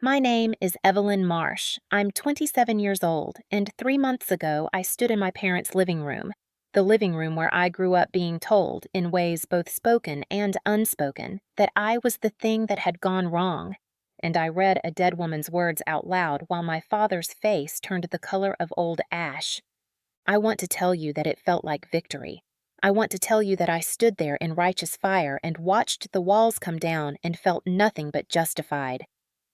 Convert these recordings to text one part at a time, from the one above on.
My name is Evelyn Marsh. I'm 27 years old, and 3 months ago I stood in my parents' living room, the living room where I grew up being told, in ways both spoken and unspoken, that I was the thing that had gone wrong. And I read a dead woman's words out loud while my father's face turned the color of old ash. I want to tell you that it felt like victory. I want to tell you that I stood there in righteous fire and watched the walls come down and felt nothing but justified.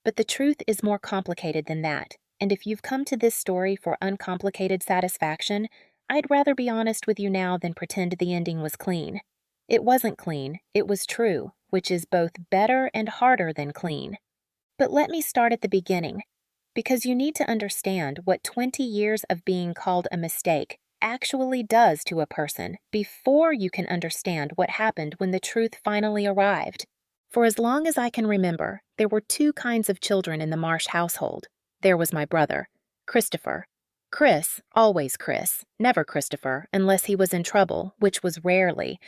But the truth is more complicated than that, and if you've come to this story for uncomplicated satisfaction, I'd rather be honest with you now than pretend the ending was clean. It wasn't clean, it was true, which is both better and harder than clean. But let me start at the beginning, because you need to understand what 20 years of being called a mistake actually does to a person before you can understand what happened when the truth finally arrived. For as long as I can remember, there were two kinds of children in the Marsh household. There was my brother, Christopher. Chris, always Chris, never Christopher, unless he was in trouble, which was rarely.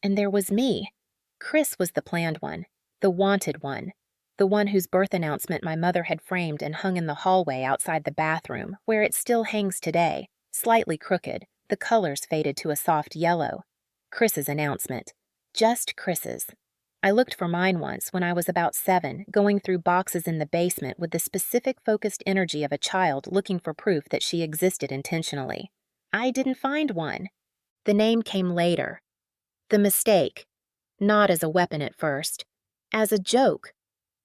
And there was me. Chris was the planned one, the wanted one, the one whose birth announcement my mother had framed and hung in the hallway outside the bathroom, where it still hangs today, slightly crooked, the colors faded to a soft yellow. Chris's announcement. Just Chris's. I looked for mine once when I was about 7, going through boxes in the basement with the specific focused energy of a child looking for proof that she existed intentionally. I didn't find one. The name came later. The mistake. Not as a weapon at first. As a joke.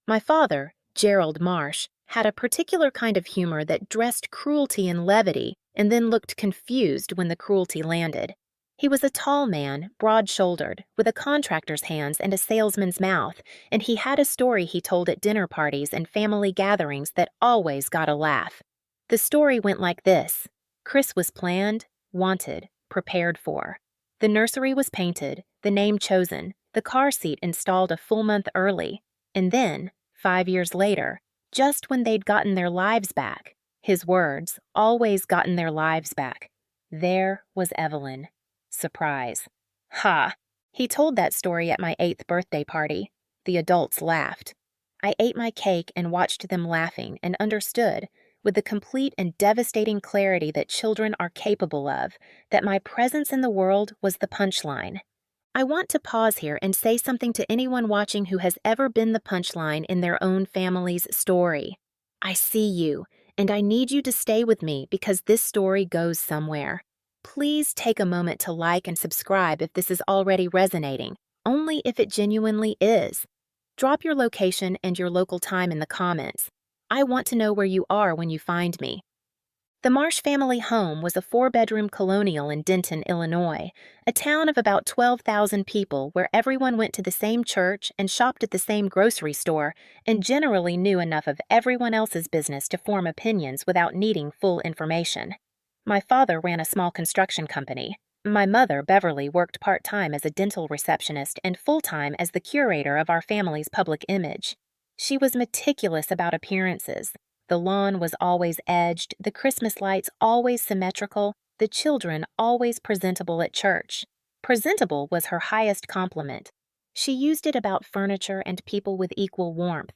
My father, Gerald Marsh, had a particular kind of humor that dressed cruelty in levity and then looked confused when the cruelty landed. He was a tall man, broad-shouldered, with a contractor's hands and a salesman's mouth, and he had a story he told at dinner parties and family gatherings that always got a laugh. The story went like this. Chris was planned, wanted, prepared for. The nursery was painted, the name chosen, the car seat installed a full month early, and then, 5 years later, just when they'd gotten their lives back, his words, always gotten their lives back, there was Evelyn. Surprise. Ha! He told that story at my 8th birthday party. The adults laughed. I ate my cake and watched them laughing and understood, with the complete and devastating clarity that children are capable of, that my presence in the world was the punchline. I want to pause here and say something to anyone watching who has ever been the punchline in their own family's story. I see you, and I need you to stay with me because this story goes somewhere. Please take a moment to like and subscribe if this is already resonating, only if it genuinely is. Drop your location and your local time in the comments. I want to know where you are when you find me. The Marsh family home was a 4-bedroom colonial in Denton, Illinois, a town of about 12,000 people where everyone went to the same church and shopped at the same grocery store and generally knew enough of everyone else's business to form opinions without needing full information. My father ran a small construction company. My mother, Beverly, worked part-time as a dental receptionist and full-time as the curator of our family's public image. She was meticulous about appearances. The lawn was always edged, the Christmas lights always symmetrical, the children always presentable at church. Presentable was her highest compliment. She used it about furniture and people with equal warmth.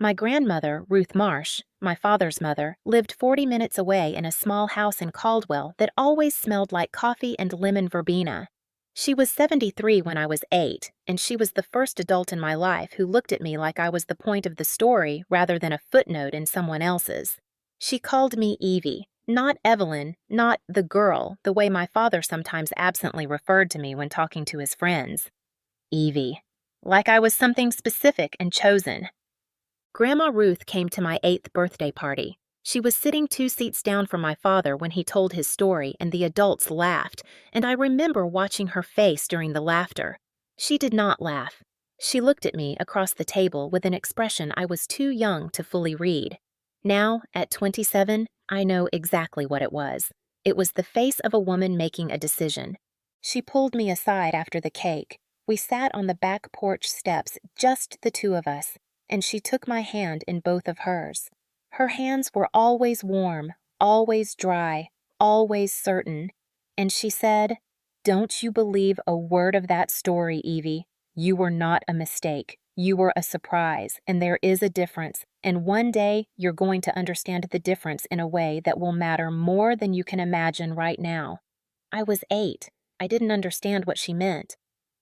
My grandmother, Ruth Marsh, my father's mother, lived 40 minutes away in a small house in Caldwell that always smelled like coffee and lemon verbena. She was 73 when I was 8, and she was the first adult in my life who looked at me like I was the point of the story rather than a footnote in someone else's. She called me Evie, not Evelyn, not the girl, the way my father sometimes absently referred to me when talking to his friends. Evie. Like I was something specific and chosen. Grandma Ruth came to my 8th birthday party. She was sitting 2 seats down from my father when he told his story, and the adults laughed, and I remember watching her face during the laughter. She did not laugh. She looked at me across the table with an expression I was too young to fully read. Now, at 27, I know exactly what it was. It was the face of a woman making a decision. She pulled me aside after the cake. We sat on the back porch steps, just the two of us, and she took my hand in both of hers. Her hands were always warm, always dry, always certain, and she said, "Don't you believe a word of that story, Evie. You were not a mistake. You were a surprise, and there is a difference, and one day you're going to understand the difference in a way that will matter more than you can imagine right now." I was 8. I didn't understand what she meant,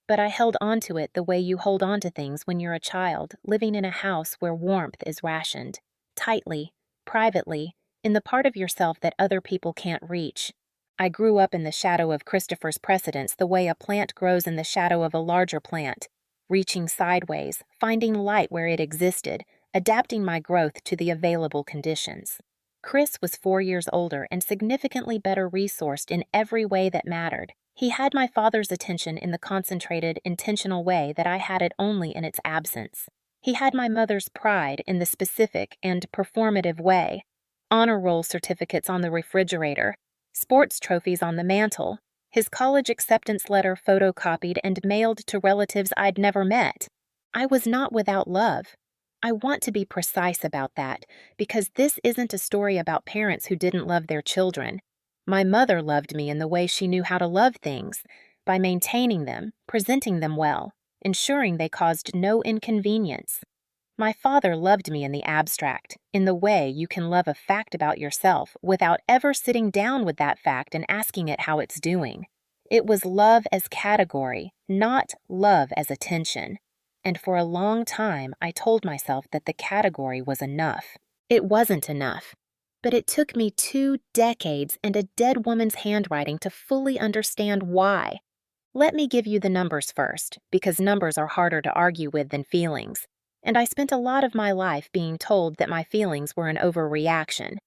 but I held on to it the way you hold on to things when you're a child living in a house where warmth is rationed, tightly, privately, in the part of yourself that other people can't reach. I grew up in the shadow of Christopher's precedence the way a plant grows in the shadow of a larger plant, reaching sideways, finding light where it existed, adapting my growth to the available conditions. Chris was 4 years older and significantly better resourced in every way that mattered. He had my father's attention in the concentrated, intentional way that I had it only in its absence. He had my mother's pride in the specific and performative way. Honor roll certificates on the refrigerator, sports trophies on the mantle, his college acceptance letter photocopied and mailed to relatives I'd never met. I was not without love. I want to be precise about that, because this isn't a story about parents who didn't love their children. My mother loved me in the way she knew how to love things, by maintaining them, presenting them well, ensuring they caused no inconvenience. My father loved me in the abstract, in the way you can love a fact about yourself without ever sitting down with that fact and asking it how it's doing. It was love as category, not love as attention. And for a long time, I told myself that the category was enough. It wasn't enough. But it took me 2 decades and a dead woman's handwriting to fully understand why. Let me give you the numbers first, because numbers are harder to argue with than feelings. And I spent a lot of my life being told that my feelings were an overreaction.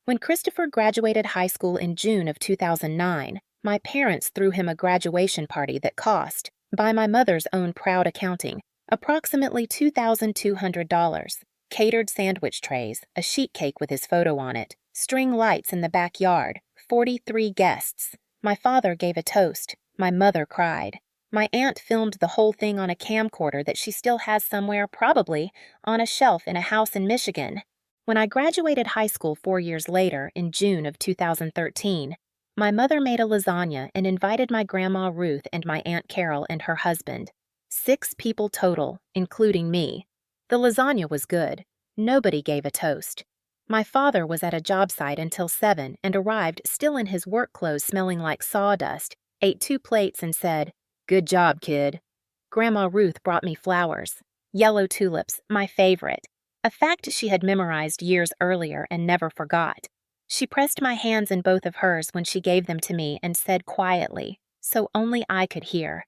When Christopher graduated high school in June of 2009, my parents threw him a graduation party that cost, by my mother's own proud accounting, approximately $2,200. Catered sandwich trays, a sheet cake with his photo on it, string lights in the backyard, 43 guests. My father gave a toast. My mother cried. My aunt filmed the whole thing on a camcorder that she still has somewhere, probably, on a shelf in a house in Michigan. When I graduated high school 4 years later, in June of 2013, my mother made a lasagna and invited my grandma Ruth and my Aunt Carol and her husband. 6 people total, including me. The lasagna was good. Nobody gave a toast. My father was at a job site until 7 and arrived still in his work clothes smelling like sawdust, ate 2 plates and said, "Good job, kid." Grandma Ruth brought me flowers. Yellow tulips, my favorite. A fact she had memorized years earlier and never forgot. She pressed my hands in both of hers when she gave them to me and said quietly, so only I could hear,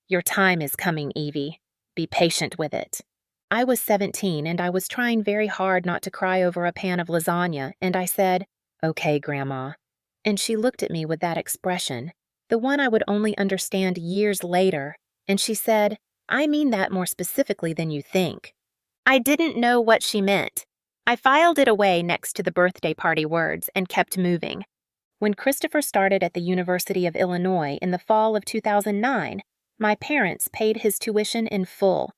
"Your time is coming, Evie. Be patient with it." I was 17 and I was trying very hard not to cry over a pan of lasagna, and I said, "Okay, Grandma." And she looked at me with that expression, the one I would only understand years later, and she said, "I mean that more specifically than you think." I didn't know what she meant. I filed it away next to the birthday party words and kept moving. When Christopher started at the University of Illinois in the fall of 2009, my parents paid his tuition in full.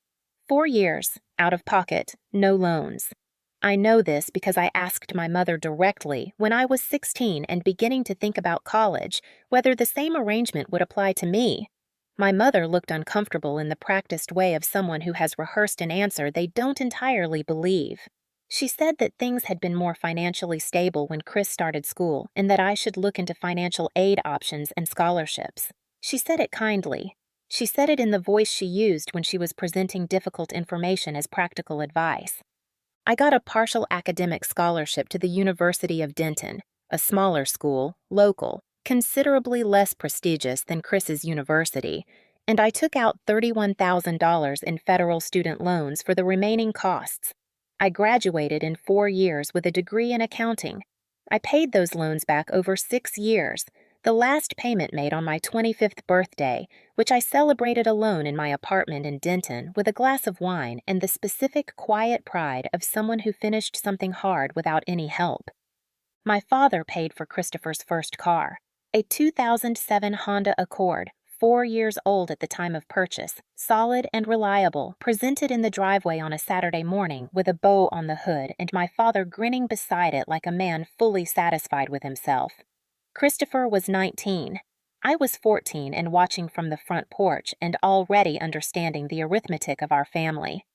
4 years, out of pocket, no loans. I know this because I asked my mother directly when I was 16 and beginning to think about college whether the same arrangement would apply to me. My mother looked uncomfortable in the practiced way of someone who has rehearsed an answer they don't entirely believe. She said that things had been more financially stable when Chris started school and that I should look into financial aid options and scholarships. She said it kindly. She said it in the voice she used when she was presenting difficult information as practical advice. I got a partial academic scholarship to the University of Denton, a smaller school, local, considerably less prestigious than Chris's university, and I took out $31,000 in federal student loans for the remaining costs. I graduated in 4 years with a degree in accounting. I paid those loans back over 6 years, the last payment made on my 25th birthday, which I celebrated alone in my apartment in Denton with a glass of wine and the specific quiet pride of someone who finished something hard without any help. My father paid for Christopher's first car, a 2007 Honda Accord, 4 years old at the time of purchase, solid and reliable, presented in the driveway on a Saturday morning with a bow on the hood and my father grinning beside it like a man fully satisfied with himself. Christopher was 19. I was 14 and watching from the front porch and already understanding the arithmetic of our family.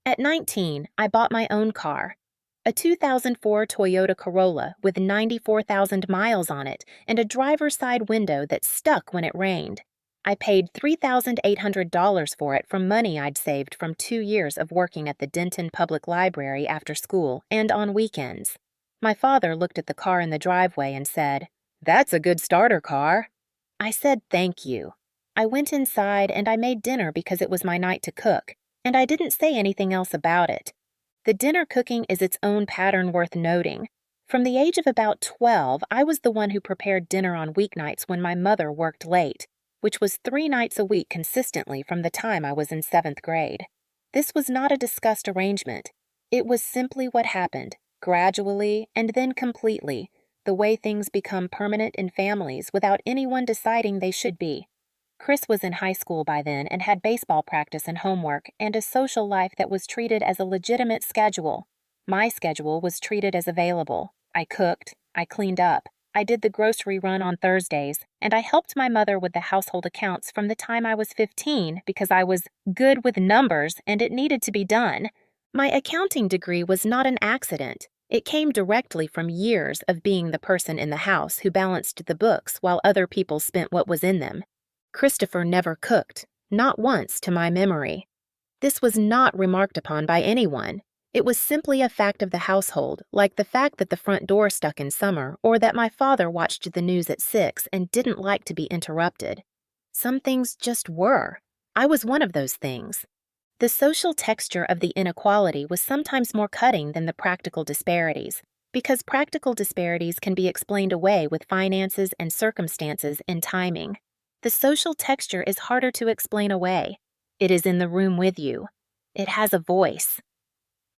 At 19, I bought my own car, a 2004 Toyota Corolla with 94,000 miles on it and a driver's side window that stuck when it rained. I paid $3,800 for it from money I'd saved from 2 years of working at the Denton Public Library after school and on weekends. My father looked at the car in the driveway and said, "That's a good starter car." I said thank you. I went inside and I made dinner because it was my night to cook, and I didn't say anything else about it. The dinner cooking is its own pattern worth noting. From the age of about 12, I was the one who prepared dinner on weeknights when my mother worked late, which was 3 nights a week consistently from the time I was in 7th grade. This was not a discussed arrangement. It was simply what happened, gradually and then completely, the way things become permanent in families without anyone deciding they should be. Chris was in high school by then and had baseball practice and homework and a social life that was treated as a legitimate schedule. My schedule was treated as available. I cooked, I cleaned up, I did the grocery run on Thursdays, and I helped my mother with the household accounts from the time I was 15 because I was good with numbers and it needed to be done. My accounting degree was not an accident. It came directly from years of being the person in the house who balanced the books while other people spent what was in them. Christopher never cooked, not once to my memory. This was not remarked upon by anyone. It was simply a fact of the household, like the fact that the front door stuck in summer or that my father watched the news at 6 and didn't like to be interrupted. Some things just were. I was one of those things. The social texture of the inequality was sometimes more cutting than the practical disparities, because practical disparities can be explained away with finances and circumstances and timing. The social texture is harder to explain away. It is in the room with you. It has a voice.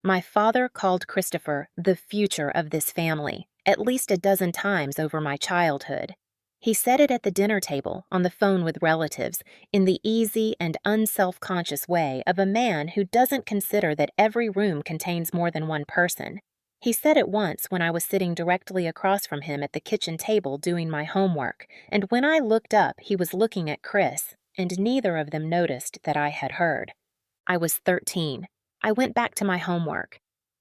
My father called Christopher the future of this family, at least a dozen times over my childhood. He said it at the dinner table, on the phone with relatives, in the easy and unself-conscious way of a man who doesn't consider that every room contains more than one person. He said it once when I was sitting directly across from him at the kitchen table doing my homework, and when I looked up, he was looking at Chris, and neither of them noticed that I had heard. I was 13. I went back to my homework.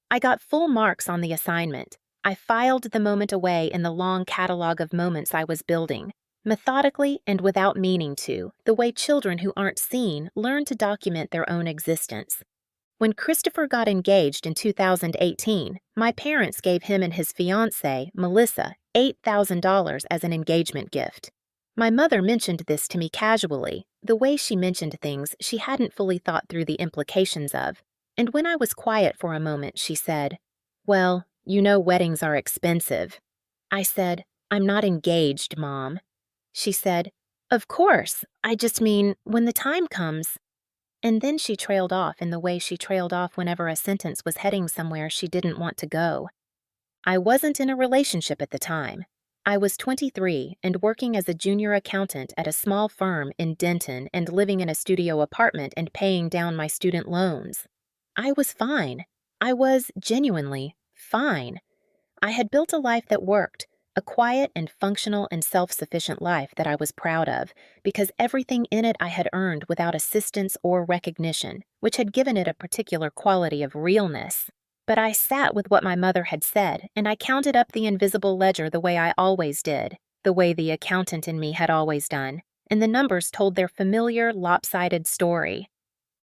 I got full marks on the assignment. I filed the moment away in the long catalog of moments I was building, methodically and without meaning to, the way children who aren't seen learn to document their own existence. When Christopher got engaged in 2018, my parents gave him and his fiancée, Melissa, $8,000 as an engagement gift. My mother mentioned this to me casually, the way she mentioned things she hadn't fully thought through the implications of, and when I was quiet for a moment, she said, "Well, you know weddings are expensive." I said, "I'm not engaged, Mom." She said, "Of course, I just mean, when the time comes." And then she trailed off in the way she trailed off whenever a sentence was heading somewhere she didn't want to go. I wasn't in a relationship at the time. I was 23 and working as a junior accountant at a small firm in Denton and living in a studio apartment and paying down my student loans. I was fine. I was genuinely fine. I had built a life that worked, a quiet and functional and self-sufficient life that I was proud of, because everything in it I had earned without assistance or recognition, which had given it a particular quality of realness. But I sat with what my mother had said, and I counted up the invisible ledger the way I always did, the way the accountant in me had always done, and the numbers told their familiar, lopsided story.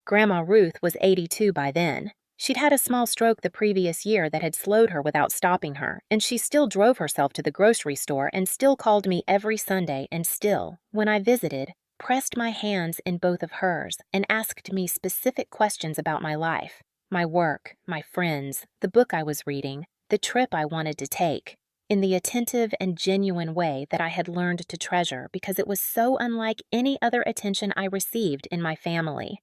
Grandma Ruth was 82 by then. She'd had a small stroke the previous year that had slowed her without stopping her, and she still drove herself to the grocery store and still called me every Sunday and still, when I visited, pressed my hands in both of hers and asked me specific questions about my life, my work, my friends, the book I was reading, the trip I wanted to take, in the attentive and genuine way that I had learned to treasure because it was so unlike any other attention I received in my family.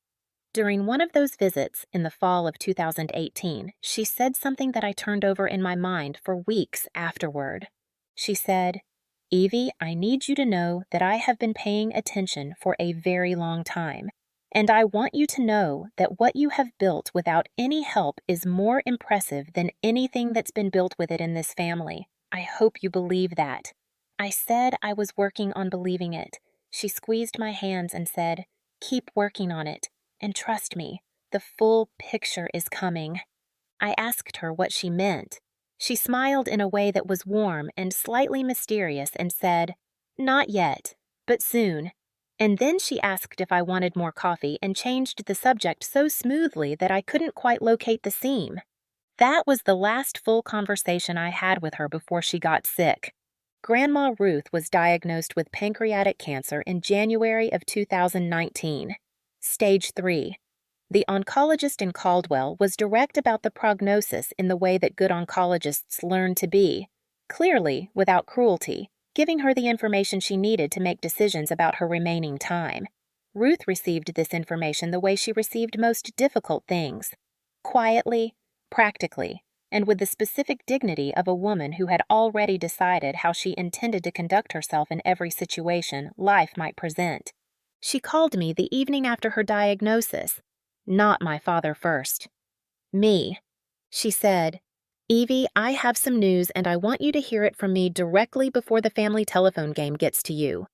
During one of those visits in the fall of 2018, she said something that I turned over in my mind for weeks afterward. She said, "Evie, I need you to know that I have been paying attention for a very long time, and I want you to know that what you have built without any help is more impressive than anything that's been built with it in this family. I hope you believe that." I said I was working on believing it. She squeezed my hands and said, "Keep working on it. And trust me, the full picture is coming." I asked her what she meant. She smiled in a way that was warm and slightly mysterious and said, "Not yet, but soon." And then she asked if I wanted more coffee and changed the subject so smoothly that I couldn't quite locate the seam. That was the last full conversation I had with her before she got sick. Grandma Ruth was diagnosed with pancreatic cancer in January of 2019, stage 3. The oncologist in Caldwell was direct about the prognosis in the way that good oncologists learn to be, clearly without cruelty, giving her the information she needed to make decisions about her remaining time. Ruth received this information the way she received most difficult things, quietly, practically, and with the specific dignity of a woman who had already decided how she intended to conduct herself in every situation life might present. She called me the evening after her diagnosis. Not my father first. Me. She said, "Evie, I have some news and I want you to hear it from me directly before the family telephone game gets to you."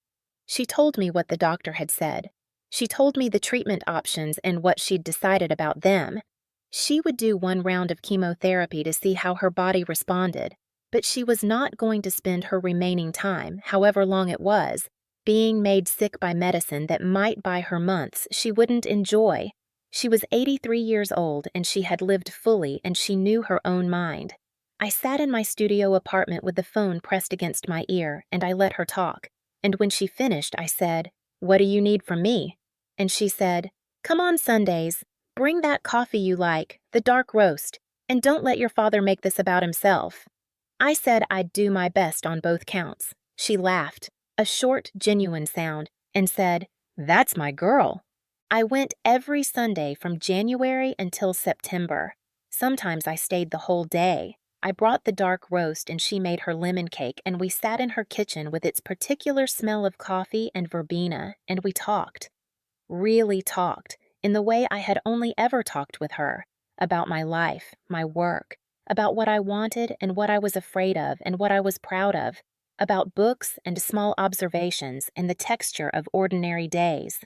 She told me what the doctor had said. She told me the treatment options and what she'd decided about them. She would do one round of chemotherapy to see how her body responded, but she was not going to spend her remaining time, however long it was, being made sick by medicine that might buy her months she wouldn't enjoy. She was 83 years old and she had lived fully and she knew her own mind. I sat in my studio apartment with the phone pressed against my ear and I let her talk. And when she finished, I said, "What do you need from me?" And she said, "Come on Sundays. Bring that coffee you like, the dark roast, and don't let your father make this about himself." I said I'd do my best on both counts. She laughed, a short, genuine sound, and said, "That's my girl." I went every Sunday from January until September. Sometimes I stayed the whole day. I brought the dark roast and she made her lemon cake and we sat in her kitchen with its particular smell of coffee and verbena and we talked. Really talked, in the way I had only ever talked with her, about my life, my work, about what I wanted and what I was afraid of and what I was proud of, about books and small observations and the texture of ordinary days.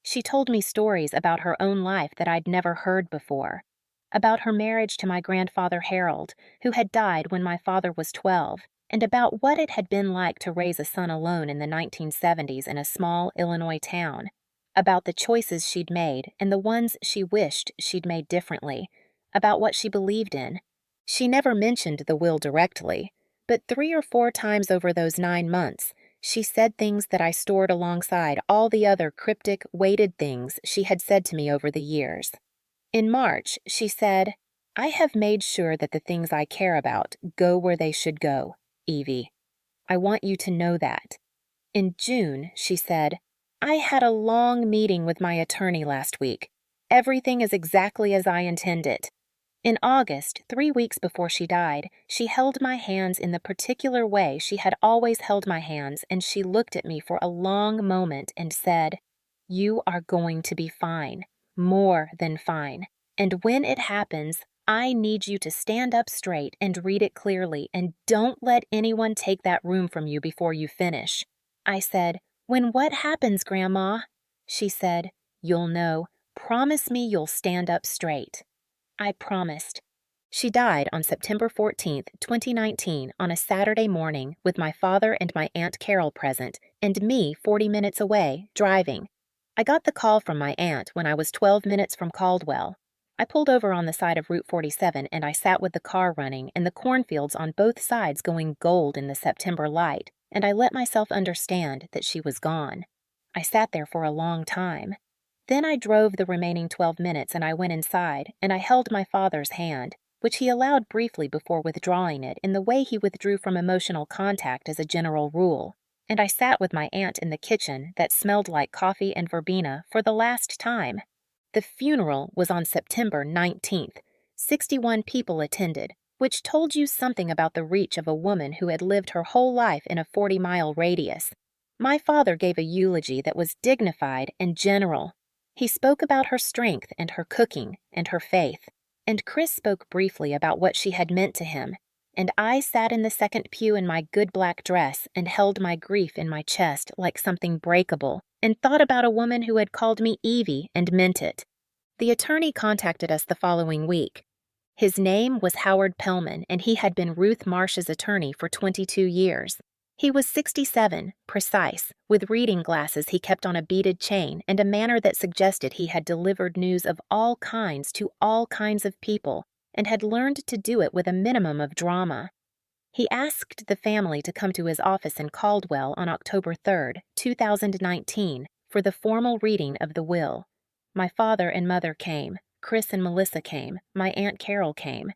She told me stories about her own life that I'd never heard before, about her marriage to my grandfather Harold, who had died when my father was 12, and about what it had been like to raise a son alone in the 1970s in a small Illinois town, about the choices she'd made and the ones she wished she'd made differently, about what she believed in. She never mentioned the will directly, but 3 or 4 times over those 9 months, she said things that I stored alongside all the other cryptic, weighted things she had said to me over the years. In March, she said, "I have made sure that the things I care about go where they should go, Evie. I want you to know that." In June, she said, "I had a long meeting with my attorney last week. Everything is exactly as I intend it." In August, 3 weeks before she died, she held my hands in the particular way she had always held my hands, and she looked at me for a long moment and said, "You are going to be fine, more than fine. And when it happens, I need you to stand up straight and read it clearly, and don't let anyone take that room from you before you finish." I said, "When what happens, Grandma?" She said, "You'll know. Promise me you'll stand up straight." I promised. She died on September 14th, 2019, on a Saturday morning with my father and my Aunt Carol present, and me 40 minutes away, driving. I got the call from my aunt when I was 12 minutes from Caldwell. I pulled over on the side of Route 47 and I sat with the car running and the cornfields on both sides going gold in the September light, and I let myself understand that she was gone. I sat there for a long time. Then I drove the remaining 12 minutes and I went inside, and I held my father's hand, which he allowed briefly before withdrawing it in the way he withdrew from emotional contact as a general rule, and I sat with my aunt in the kitchen that smelled like coffee and verbena for the last time. The funeral was on September 19th. 61 people attended, which told you something about the reach of a woman who had lived her whole life in a 40-mile radius. My father gave a eulogy that was dignified and general. He spoke about her strength and her cooking and her faith, and Chris spoke briefly about what she had meant to him, and I sat in the second pew in my good black dress and held my grief in my chest like something breakable, and thought about a woman who had called me Evie and meant it. The attorney contacted us the following week. His name was Howard Pellman, and he had been Ruth Marsh's attorney for 22 years. He was 67, precise, with reading glasses he kept on a beaded chain and a manner that suggested he had delivered news of all kinds to all kinds of people and had learned to do it with a minimum of drama. He asked the family to come to his office in Caldwell on October 3, 2019, for the formal reading of the will. My father and mother came, Chris and Melissa came, my Aunt Carol came,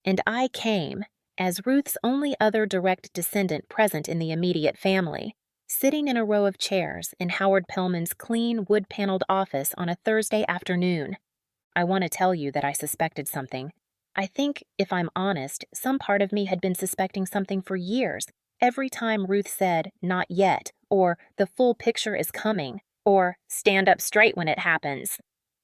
and I came, as Ruth's only other direct descendant present in the immediate family, sitting in a row of chairs in Howard Pellman's clean, wood-paneled office on a Thursday afternoon. I want to tell you that I suspected something. I think, if I'm honest, some part of me had been suspecting something for years, every time Ruth said, "not yet," or "the full picture is coming," or "stand up straight when it happens."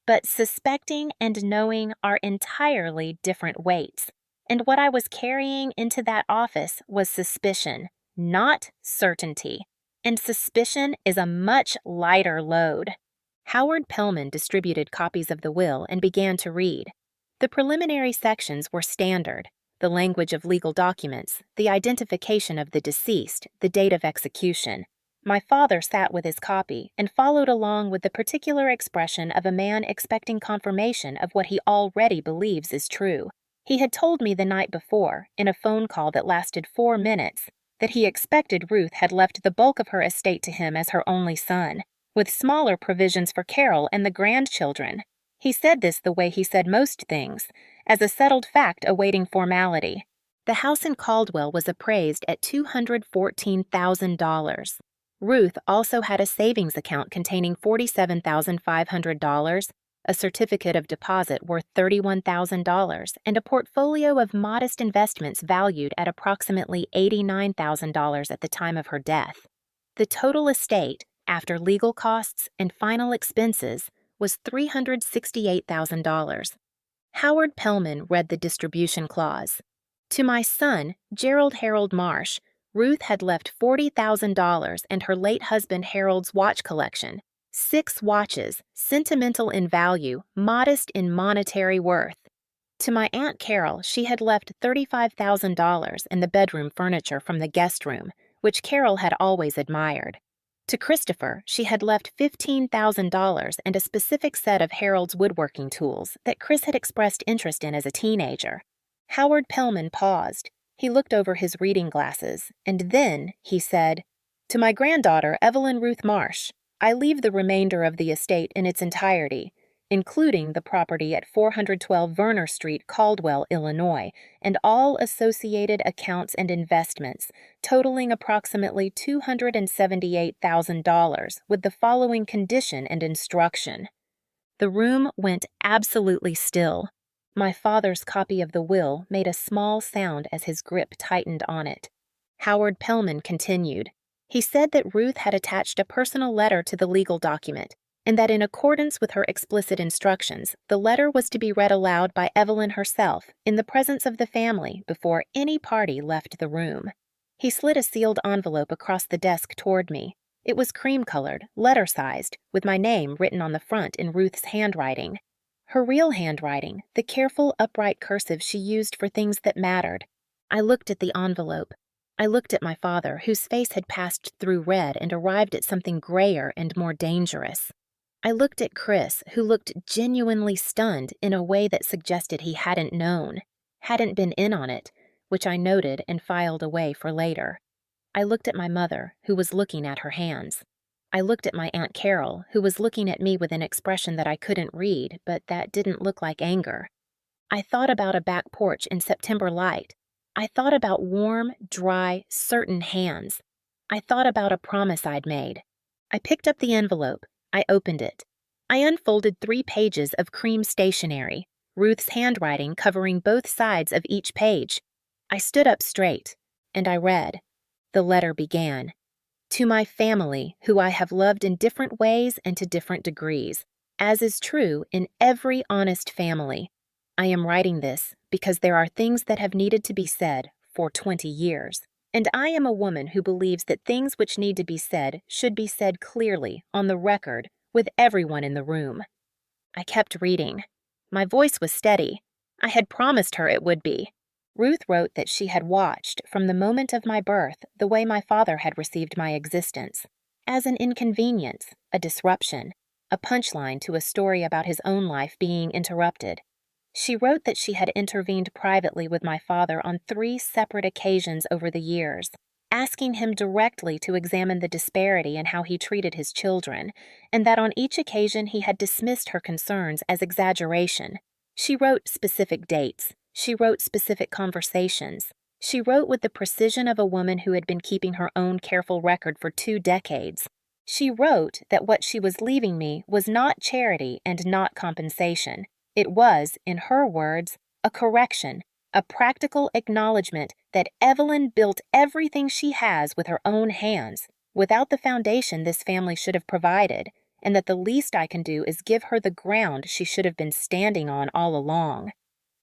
But suspecting and knowing are entirely different weights, and what I was carrying into that office was suspicion, not certainty, and suspicion is a much lighter load. Howard Pellman distributed copies of the will and began to read. The preliminary sections were standard: the language of legal documents, the identification of the deceased, the date of execution. My father sat with his copy and followed along with the particular expression of a man expecting confirmation of what he already believes is true. He had told me the night before, in a phone call that lasted 4 minutes, that he expected Ruth had left the bulk of her estate to him as her only son, with smaller provisions for Carol and the grandchildren. He said this the way he said most things, as a settled fact awaiting formality. The house in Caldwell was appraised at $214,000. Ruth also had a savings account containing $47,500, a certificate of deposit worth $31,000, and a portfolio of modest investments valued at approximately $89,000 at the time of her death. The total estate, after legal costs and final expenses, was $368,000. Howard Pellman read the distribution clause. To my son, Gerald Harold Marsh, Ruth had left $40,000 and her late husband Harold's watch collection, 6 watches, sentimental in value, modest in monetary worth. To my Aunt Carol, she had left $35,000 and the bedroom furniture from the guest room, which Carol had always admired. To Christopher, she had left $15,000 and a specific set of Harold's woodworking tools that Chris had expressed interest in as a teenager. Howard Pellman paused. He looked over his reading glasses, and then he said, "To my granddaughter, Evelyn Ruth Marsh, I leave the remainder of the estate in its entirety, including the property at 412 Verner Street, Caldwell, Illinois, and all associated accounts and investments, totaling approximately $278,000, with the following condition and instruction." The room went absolutely still. My father's copy of the will made a small sound as his grip tightened on it. Howard Pellman continued. He said that Ruth had attached a personal letter to the legal document, and that in accordance with her explicit instructions, the letter was to be read aloud by Evelyn herself in the presence of the family before any party left the room. He slid a sealed envelope across the desk toward me. It was cream-colored, letter-sized, with my name written on the front in Ruth's handwriting. Her real handwriting, the careful, upright cursive she used for things that mattered. I looked at the envelope. I looked at my father, whose face had passed through red and arrived at something grayer and more dangerous. I looked at Chris, who looked genuinely stunned in a way that suggested he hadn't known, hadn't been in on it, which I noted and filed away for later. I looked at my mother, who was looking at her hands. I looked at my Aunt Carol, who was looking at me with an expression that I couldn't read, but that didn't look like anger. I thought about a back porch in September light. I thought about warm, dry, certain hands. I thought about a promise I'd made. I picked up the envelope. I opened it. I unfolded 3 pages of cream stationery, Ruth's handwriting covering both sides of each page. I stood up straight, and I read. The letter began. To my family, who I have loved in different ways and to different degrees, as is true in every honest family. I am writing this because there are things that have needed to be said for 20 years, and I am a woman who believes that things which need to be said should be said clearly, on the record, with everyone in the room. I kept reading. My voice was steady. I had promised her it would be. Ruth wrote that she had watched, from the moment of my birth, the way my father had received my existence, as an inconvenience, a disruption, a punchline to a story about his own life being interrupted. She wrote that she had intervened privately with my father on 3 separate occasions over the years, asking him directly to examine the disparity in how he treated his children, and that on each occasion he had dismissed her concerns as exaggeration. She wrote specific dates. She wrote specific conversations. She wrote with the precision of a woman who had been keeping her own careful record for 2 decades. She wrote that what she was leaving me was not charity and not compensation. It was, in her words, a correction, a practical acknowledgement that Evelyn built everything she has with her own hands, without the foundation this family should have provided, and that the least I can do is give her the ground she should have been standing on all along.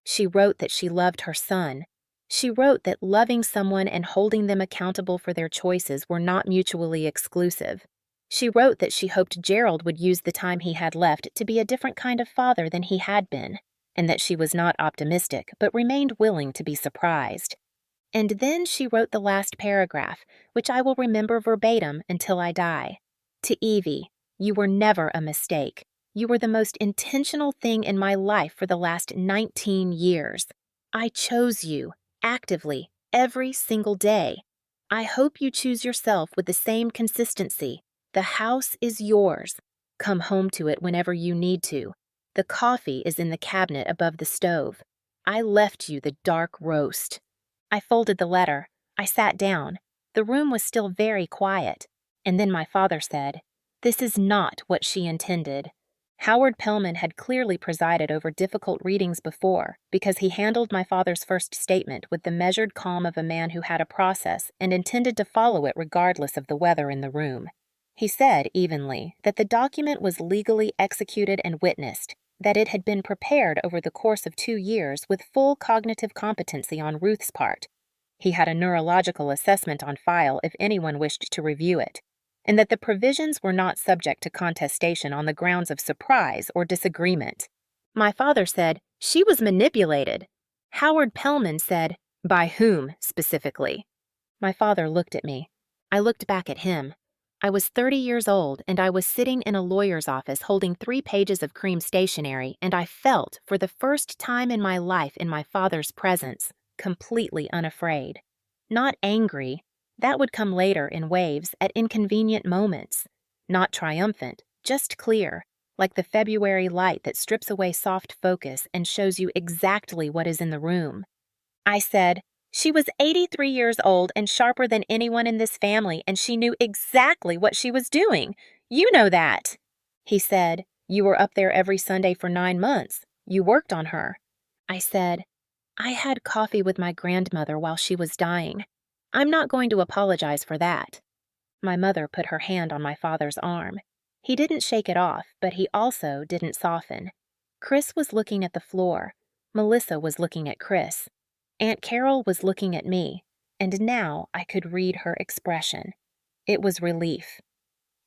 She wrote that she loved her son. She wrote that loving someone and holding them accountable for their choices were not mutually exclusive. She wrote that she hoped Gerald would use the time he had left to be a different kind of father than he had been, and that she was not optimistic but remained willing to be surprised. And then she wrote the last paragraph, which I will remember verbatim until I die. To Evie, you were never a mistake. You were the most intentional thing in my life for the last 19 years. I chose you, actively, every single day. I hope you choose yourself with the same consistency. The house is yours. Come home to it whenever you need to. The coffee is in the cabinet above the stove. I left you the dark roast. I folded the letter. I sat down. The room was still very quiet. And then my father said, "This is not what she intended." Howard Pellman had clearly presided over difficult readings before, because he handled my father's first statement with the measured calm of a man who had a process and intended to follow it regardless of the weather in the room. He said, evenly, that the document was legally executed and witnessed, that it had been prepared over the course of 2 years with full cognitive competency on Ruth's part. He had a neurological assessment on file if anyone wished to review it, and that the provisions were not subject to contestation on the grounds of surprise or disagreement. My father said, "She was manipulated." Howard Pellman said, "By whom, specifically?" My father looked at me. I looked back at him. I was 30 years old, and I was sitting in a lawyer's office holding 3 pages of cream stationery, and I felt, for the first time in my life in my father's presence, completely unafraid. Not angry. That would come later in waves at inconvenient moments. Not triumphant, just clear, like the February light that strips away soft focus and shows you exactly what is in the room. I said, "She was 83 years old and sharper than anyone in this family, and she knew exactly what she was doing. You know that." He said, "You were up there every Sunday for 9 months. You worked on her." I said, "I had coffee with my grandmother while she was dying. I'm not going to apologize for that." My mother put her hand on my father's arm. He didn't shake it off, but he also didn't soften. Chris was looking at the floor. Melissa was looking at Chris. Aunt Carol was looking at me, and now I could read her expression. It was relief.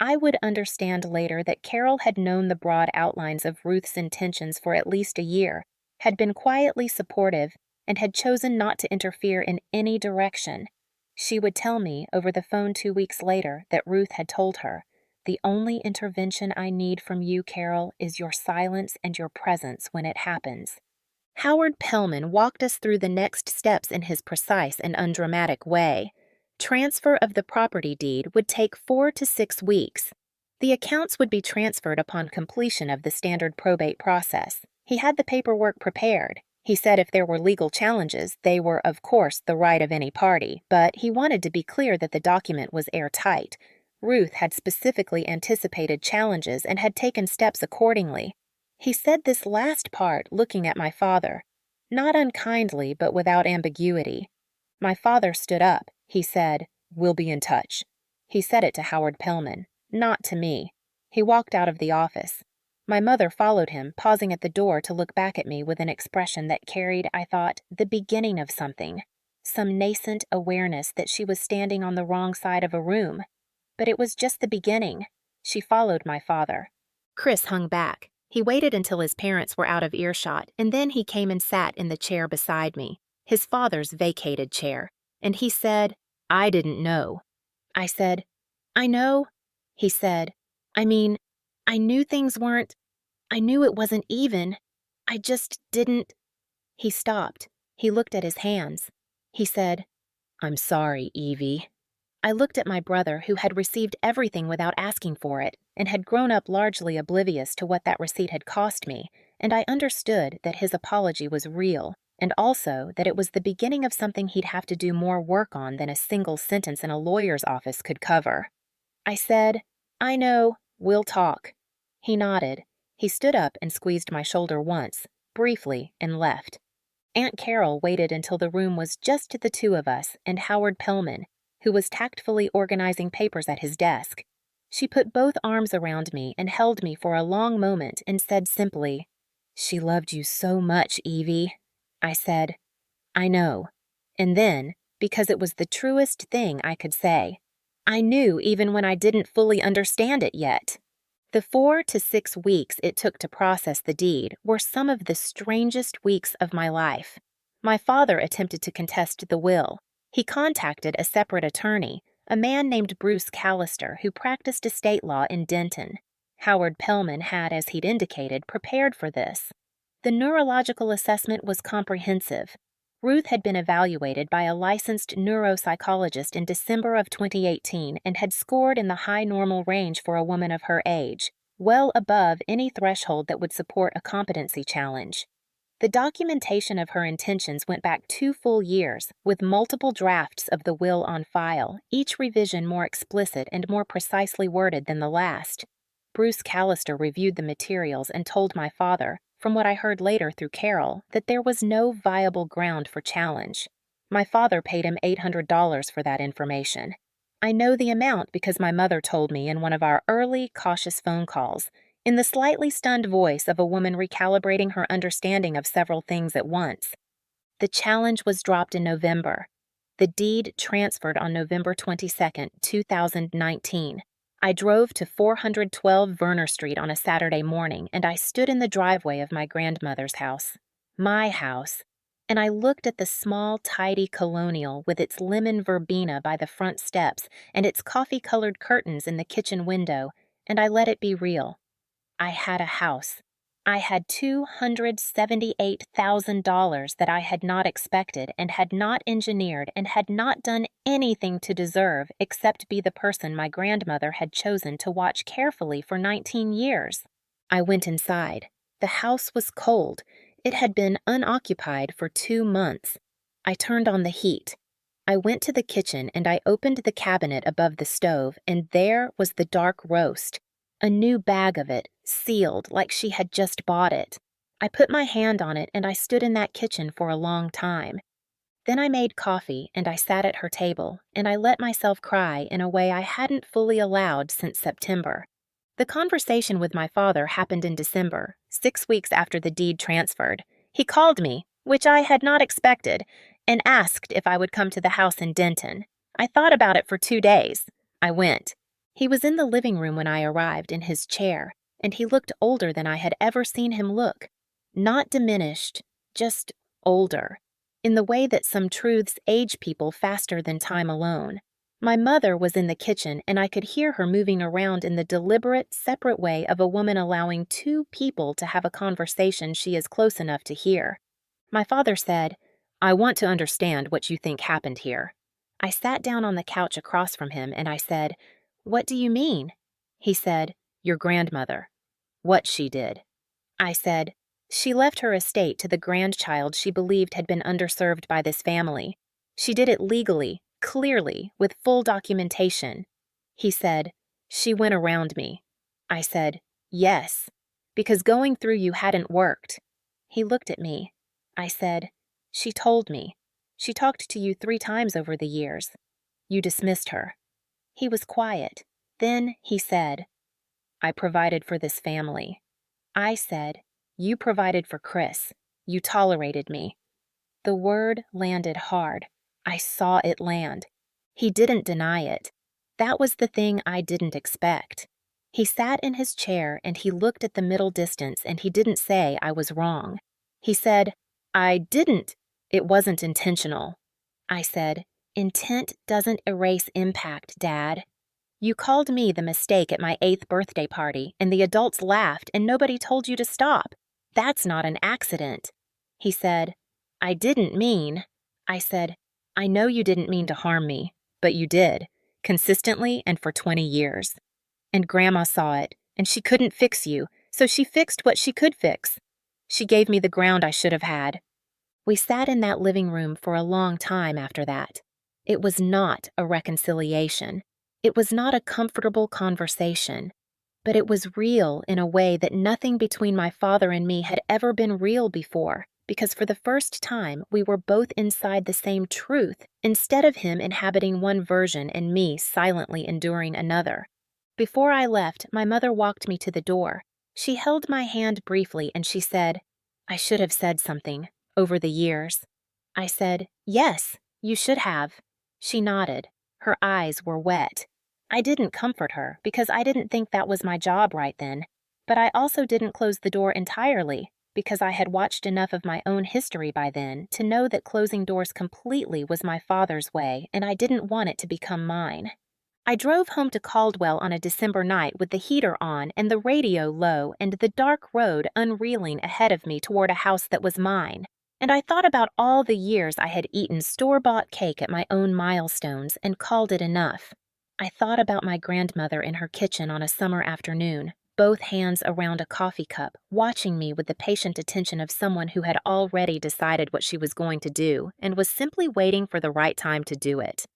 I would understand later that Carol had known the broad outlines of Ruth's intentions for at least a year, had been quietly supportive, and had chosen not to interfere in any direction. She would tell me over the phone 2 weeks later that Ruth had told her, "The only intervention I need from you, Carol, is your silence and your presence when it happens." Howard Pellman walked us through the next steps in his precise and undramatic way. Transfer of the property deed would take 4 to 6 weeks. The accounts would be transferred upon completion of the standard probate process. He had the paperwork prepared. He said if there were legal challenges, they were, of course, the right of any party, but he wanted to be clear that the document was airtight. Ruth had specifically anticipated challenges and had taken steps accordingly. He said this last part looking at my father, not unkindly but without ambiguity. My father stood up. He said, "We'll be in touch." He said it to Howard Pellman, not to me. He walked out of the office. My mother followed him, pausing at the door to look back at me with an expression that carried, I thought, the beginning of something, some nascent awareness that she was standing on the wrong side of a room. But it was just the beginning. She followed my father. Chris hung back. He waited until his parents were out of earshot, and then he came and sat in the chair beside me, his father's vacated chair, and he said, "I didn't know." I said, "I know." He said, "I mean, I knew things weren't, I knew it wasn't even. I just didn't." He stopped. He looked at his hands. He said, "I'm sorry, Evie." I looked at my brother, who had received everything without asking for it, and had grown up largely oblivious to what that receipt had cost me, and I understood that his apology was real, and also that it was the beginning of something he'd have to do more work on than a single sentence in a lawyer's office could cover. I said, "I know, we'll talk." He nodded. He stood up and squeezed my shoulder once, briefly, and left. Aunt Carol waited until the room was just the two of us and Howard Pellman, who was tactfully organizing papers at his desk. She put both arms around me and held me for a long moment and said simply, "She loved you so much, Evie." I said, "I know." And then, because it was the truest thing I could say, I knew even when I didn't fully understand it yet. The 4 to 6 weeks it took to process the deed were some of the strangest weeks of my life. My father attempted to contest the will. He contacted a separate attorney, a man named Bruce Callister, who practiced estate law in Denton. Howard Pellman had, as he'd indicated, prepared for this. The neurological assessment was comprehensive. Ruth had been evaluated by a licensed neuropsychologist in December of 2018 and had scored in the high normal range for a woman of her age, well above any threshold that would support a competency challenge. The documentation of her intentions went back 2 full years, with multiple drafts of the will on file, each revision more explicit and more precisely worded than the last. Bruce Callister reviewed the materials and told my father, from what I heard later through Carol, that there was no viable ground for challenge. My father paid him $800 for that information. I know the amount because my mother told me in one of our early, cautious phone calls, in the slightly stunned voice of a woman recalibrating her understanding of several things at once. The challenge was dropped in November. The deed transferred on November 22, 2019. I drove to 412 Verner Street on a Saturday morning, and I stood in the driveway of my grandmother's house. My house. And I looked at the small, tidy colonial with its lemon verbena by the front steps and its coffee-colored curtains in the kitchen window, and I let it be real. I had a house. I had $278,000 that I had not expected and had not engineered and had not done anything to deserve except be the person my grandmother had chosen to watch carefully for 19 years. I went inside. The house was cold. It had been unoccupied for 2 months. I turned on the heat. I went to the kitchen and I opened the cabinet above the stove, and there was the dark roast. A new bag of it, sealed like she had just bought it. I put my hand on it and I stood in that kitchen for a long time. Then I made coffee and I sat at her table and I let myself cry in a way I hadn't fully allowed since September. The conversation with my father happened in December, 6 weeks after the deed transferred. He called me, which I had not expected, and asked if I would come to the house in Denton. I thought about it for 2 days. I went. He was in the living room when I arrived, in his chair, and he looked older than I had ever seen him look. Not diminished, just older, in the way that some truths age people faster than time alone. My mother was in the kitchen, and I could hear her moving around in the deliberate, separate way of a woman allowing 2 people to have a conversation she is close enough to hear. My father said, "I want to understand what you think happened here." I sat down on the couch across from him, and I said, "What do you mean?" He said, "Your grandmother. What she did." I said, "She left her estate to the grandchild she believed had been underserved by this family. She did it legally, clearly, with full documentation." He said, "She went around me." I said, "Yes, because going through you hadn't worked." He looked at me. I said, "She told me. She talked to you 3 times over the years. You dismissed her." He was quiet. Then he said, "I provided for this family." I said, "You provided for Chris. You tolerated me." The word landed hard. I saw it land. He didn't deny it. That was the thing I didn't expect. He sat in his chair and he looked at the middle distance and he didn't say I was wrong. He said, "I didn't. It wasn't intentional." I said, "Intent doesn't erase impact, Dad. You called me the mistake at my 8th birthday party, and the adults laughed, and nobody told you to stop. That's not an accident." He said, "I didn't mean." I said, "I know you didn't mean to harm me, but you did, consistently and for 20 years. And Grandma saw it, and she couldn't fix you, so she fixed what she could fix. She gave me the ground I should have had." We sat in that living room for a long time after that. It was not a reconciliation. It was not a comfortable conversation. But it was real in a way that nothing between my father and me had ever been real before, because for the first time we were both inside the same truth, instead of him inhabiting one version and me silently enduring another. Before I left, my mother walked me to the door. She held my hand briefly and she said, "I should have said something. Over the years." I said, "Yes, you should have." She nodded. Her eyes were wet. I didn't comfort her because I didn't think that was my job right then, but I also didn't close the door entirely because I had watched enough of my own history by then to know that closing doors completely was my father's way and I didn't want it to become mine. I drove home to Caldwell on a December night with the heater on and the radio low and the dark road unreeling ahead of me toward a house that was mine. And I thought about all the years I had eaten store-bought cake at my own milestones and called it enough. I thought about my grandmother in her kitchen on a summer afternoon, both hands around a coffee cup, watching me with the patient attention of someone who had already decided what she was going to do and was simply waiting for the right time to do it.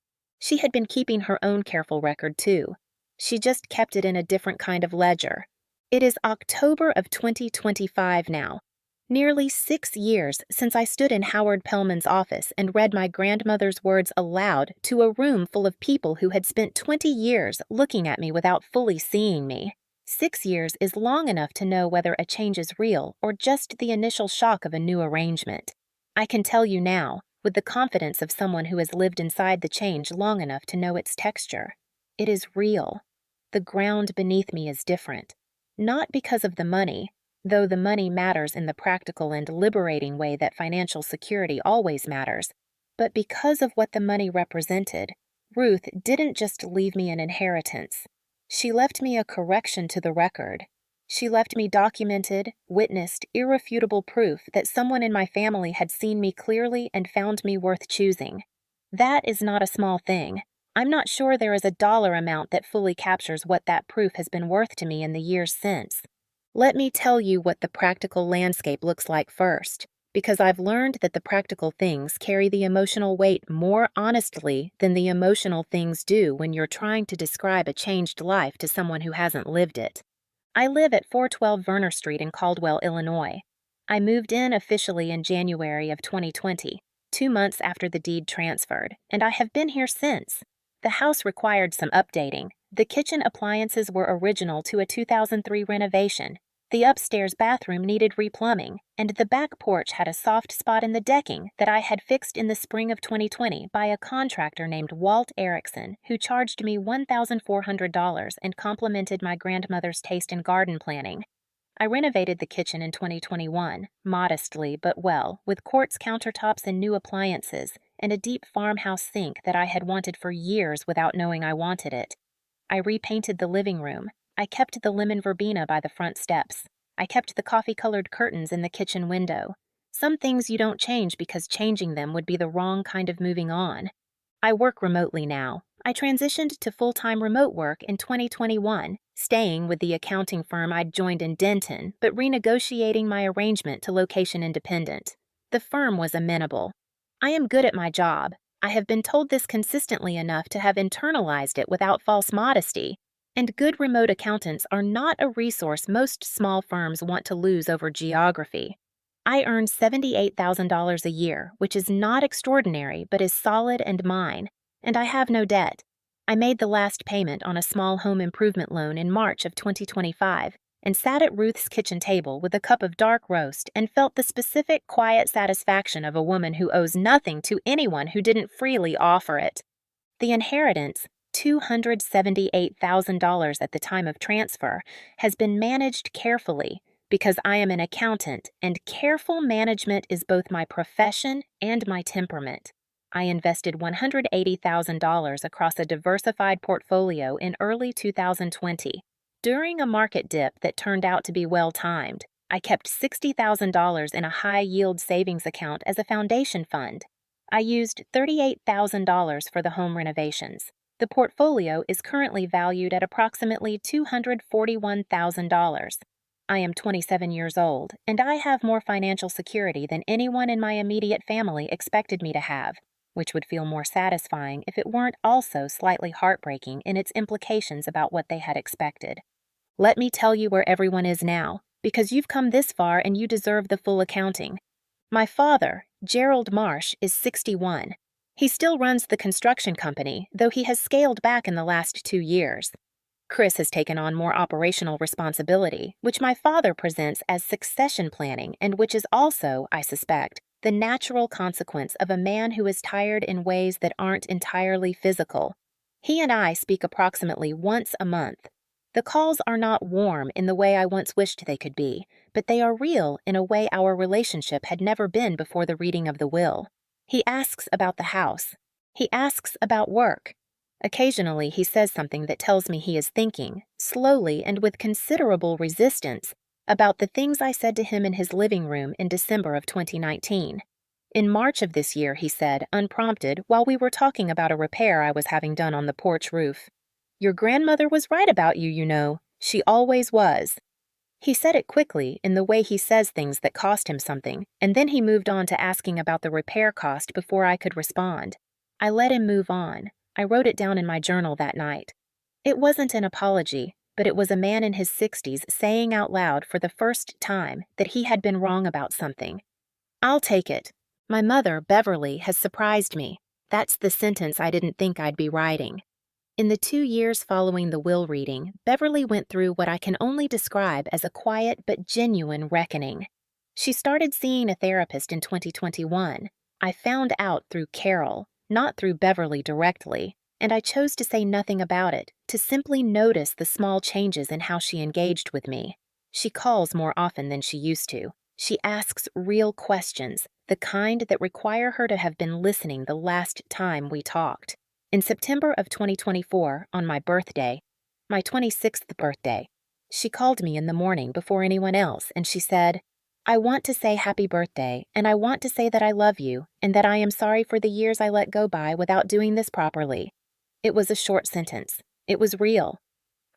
She had been keeping her own careful record, too. She just kept it in a different kind of ledger. It is October of 2025 now. Nearly 6 years since I stood in Howard Pellman's office and read my grandmother's words aloud to a room full of people who had spent 20 years looking at me without fully seeing me. 6 years is long enough to know whether a change is real or just the initial shock of a new arrangement. I can tell you now, with the confidence of someone who has lived inside the change long enough to know its texture. It is real. The ground beneath me is different. Not because of the money, though the money matters in the practical and liberating way that financial security always matters, but because of what the money represented. Ruth didn't just leave me an inheritance. She left me a correction to the record. She left me documented, witnessed, irrefutable proof that someone in my family had seen me clearly and found me worth choosing. That is not a small thing. I'm not sure there is a dollar amount that fully captures what that proof has been worth to me in the years since. Let me tell you what the practical landscape looks like first, because I've learned that the practical things carry the emotional weight more honestly than the emotional things do when you're trying to describe a changed life to someone who hasn't lived it. I live at 412 Verner Street in Caldwell, Illinois. I moved in officially in January of 2020, 2 months after the deed transferred, and I have been here since. The house required some updating. The kitchen appliances were original to a 2003 renovation. The upstairs bathroom needed replumbing, and the back porch had a soft spot in the decking that I had fixed in the spring of 2020 by a contractor named Walt Erickson, who charged me $1,400 and complimented my grandmother's taste in garden planning. I renovated the kitchen in 2021, modestly but well, with quartz countertops and new appliances, and a deep farmhouse sink that I had wanted for years without knowing I wanted it. I repainted the living room. I kept the lemon verbena by the front steps. I kept the coffee-colored curtains in the kitchen window. Some things you don't change because changing them would be the wrong kind of moving on. I work remotely now. I transitioned to full-time remote work in 2021, staying with the accounting firm I'd joined in Denton, but renegotiating my arrangement to location independent. The firm was amenable. I am good at my job. I have been told this consistently enough to have internalized it without false modesty. And good remote accountants are not a resource most small firms want to lose over geography. I earn $78,000 a year, which is not extraordinary but is solid and mine, and I have no debt. I made the last payment on a small home improvement loan in March of 2025 and sat at Ruth's kitchen table with a cup of dark roast and felt the specific quiet satisfaction of a woman who owes nothing to anyone who didn't freely offer it. The inheritance, $278,000 at the time of transfer, has been managed carefully because I am an accountant and careful management is both my profession and my temperament. I invested $180,000 across a diversified portfolio in early 2020. During a market dip that turned out to be well timed, I kept $60,000 in a high yield savings account as a foundation fund. I used $38,000 for the home renovations. The portfolio is currently valued at approximately $241,000. I am 27 years old, and I have more financial security than anyone in my immediate family expected me to have, which would feel more satisfying if it weren't also slightly heartbreaking in its implications about what they had expected. Let me tell you where everyone is now, because you've come this far and you deserve the full accounting. My father, Gerald Marsh, is 61. He still runs the construction company, though he has scaled back in the last 2 years. Chris has taken on more operational responsibility, which my father presents as succession planning and which is also, I suspect, the natural consequence of a man who is tired in ways that aren't entirely physical. He and I speak approximately once a month. The calls are not warm in the way I once wished they could be, but they are real in a way our relationship had never been before the reading of the will. He asks about the house. He asks about work. Occasionally, he says something that tells me he is thinking, slowly and with considerable resistance, about the things I said to him in his living room in December of 2019. In March of this year, he said, unprompted, while we were talking about a repair I was having done on the porch roof, "Your grandmother was right about you, you know. She always was." He said it quickly, in the way he says things that cost him something, and then he moved on to asking about the repair cost before I could respond. I let him move on. I wrote it down in my journal that night. It wasn't an apology, but it was a man in his 60s saying out loud for the first time that he had been wrong about something. I'll take it. My mother, Beverly, has surprised me. That's the sentence I didn't think I'd be writing. In the 2 years following the will reading, Beverly went through what I can only describe as a quiet but genuine reckoning. She started seeing a therapist in 2021. I found out through Carol, not through Beverly directly, and I chose to say nothing about it, to simply notice the small changes in how she engaged with me. She calls more often than she used to. She asks real questions, the kind that require her to have been listening the last time we talked. In September of 2024, on my birthday, my 26th birthday, she called me in the morning before anyone else and she said, "I want to say happy birthday, and I want to say that I love you and that I am sorry for the years I let go by without doing this properly." It was a short sentence. It was real.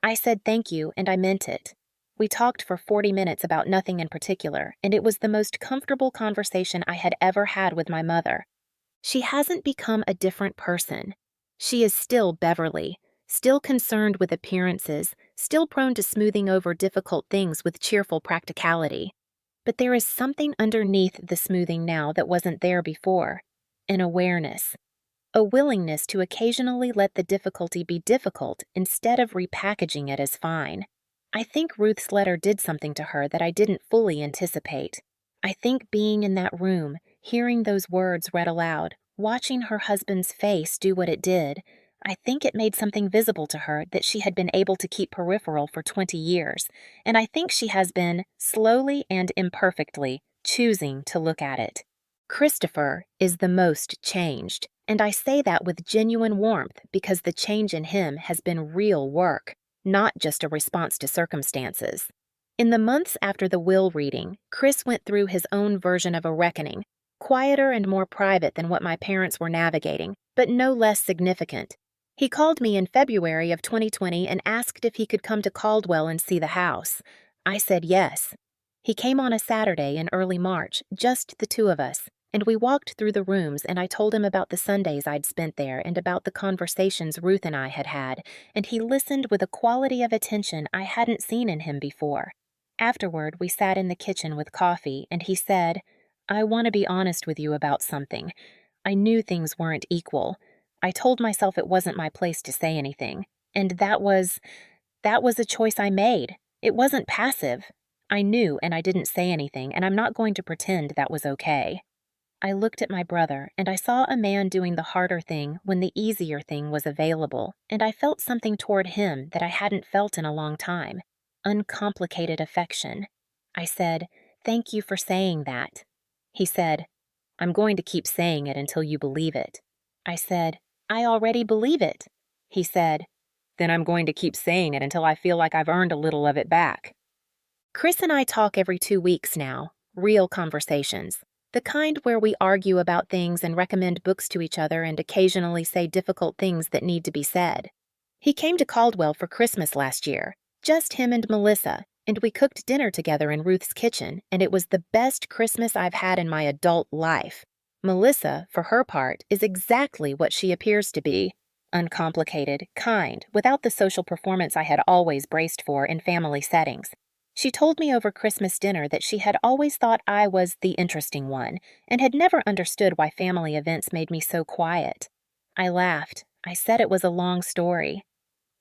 I said thank you and I meant it. We talked for 40 minutes about nothing in particular, and it was the most comfortable conversation I had ever had with my mother. She hasn't become a different person. She is still Beverly, still concerned with appearances, still prone to smoothing over difficult things with cheerful practicality. But there is something underneath the smoothing now that wasn't there before. An awareness. A willingness to occasionally let the difficulty be difficult instead of repackaging it as fine. I think Ruth's letter did something to her that I didn't fully anticipate. I think being in that room, hearing those words read aloud, watching her husband's face do what it did, I think it made something visible to her that she had been able to keep peripheral for 20 years, and I think she has been, slowly and imperfectly, choosing to look at it. Christopher is the most changed, and I say that with genuine warmth because the change in him has been real work, not just a response to circumstances. In the months after the will reading, Chris went through his own version of a reckoning, quieter and more private than what my parents were navigating, but no less significant. He called me in February of 2020 and asked if he could come to Caldwell and see the house. I said yes. He came on a Saturday in early March, just the two of us, and we walked through the rooms and I told him about the Sundays I'd spent there and about the conversations Ruth and I had had, and he listened with a quality of attention I hadn't seen in him before. Afterward, we sat in the kitchen with coffee, and he said, "I want to be honest with you about something. I knew things weren't equal. I told myself it wasn't my place to say anything, and that was a choice I made. It wasn't passive. I knew and I didn't say anything, and I'm not going to pretend that was okay." I looked at my brother, and I saw a man doing the harder thing when the easier thing was available, and I felt something toward him that I hadn't felt in a long time. Uncomplicated affection. I said, "Thank you for saying that." He said, "I'm going to keep saying it until you believe it." I said, "I already believe it." He said, "Then I'm going to keep saying it until I feel like I've earned a little of it back." Chris and I talk every 2 weeks now, real conversations. The kind where we argue about things and recommend books to each other and occasionally say difficult things that need to be said. He came to Caldwell for Christmas last year, just him and Melissa, and we cooked dinner together in Ruth's kitchen, and it was the best Christmas I've had in my adult life. Melissa, for her part, is exactly what she appears to be. Uncomplicated, kind, without the social performance I had always braced for in family settings. She told me over Christmas dinner that she had always thought I was the interesting one and had never understood why family events made me so quiet. I laughed. I said it was a long story.